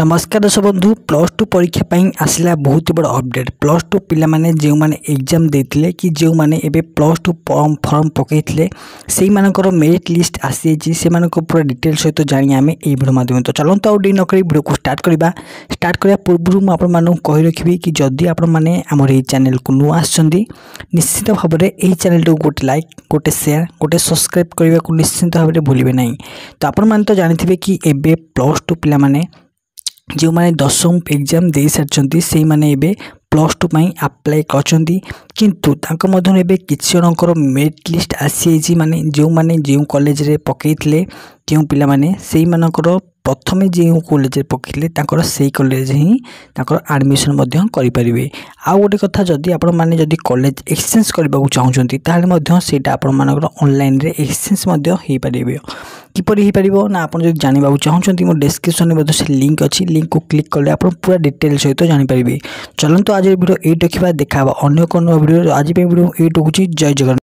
नमस्कार दर्शक बंधु प्लस टू परीक्षा आसला बहुत बड़ अपडेट प्लस टू पिला माने जो माने एग्जाम देथिले कि जो माने एबे प्लस टू फॉर्म पकईथिले सेई मानकर मेरिट लिस्ट आसी जे से मानको पूरा डिटेल सहित जानि आमे ए वीडियो माध्यम तो चलंत आ डी न करी वीडियो को स्टार्ट करिया पूर्व मु आपण मानू कहि रखिबी कि जदी आपण माने हमर ए चैनल को नु आछंदी निश्चित भाव में ए चैनल को गोटे लाइक गोटे शेयर गोटे सब्सक्राइब करबा को निश्चित भाव में भूलिबे नहीं। तो आपण मान तो जानिथिबे कि एबे प्लस टू पिला माने जो माने 10वीं एग्जाम दे सारछंती से माने एबे प्लस टू पाई अप्लाई करछंती किंतु तांको मधन एबे किछि जनकर मेरिट लिस्ट आसी माने जो कॉलेज रे पकईथिले केउ पिला माने सेई मानकर प्रथमे जो कॉलेज रे पकईथिले तांकर सेई कॉलेज ही तांकर एडमिशन मध्य करि परिबे। आ गोटे कथा जदी आपण माने जदी कॉलेज एक्सचेंज करबा चाहउछंती ताले मध्य सेटा आपण मानकर ऑनलाइन रे एक्सचेंज मध्य हे परिबे। किपरि हे परिबो ना आपण जदी जानिबा चाहउछंती मो डिस्क्रिप्शन में मध्य से लिंक अछि लिंक को क्लिक करले आपण पूरा डिटेल सहित जानि परिबे। चलंतु आज वीडियो एट देखिबा देखाबा अन्य कोन वीडियो आज पे वीडियो एट होची। जय जगन्नाथ।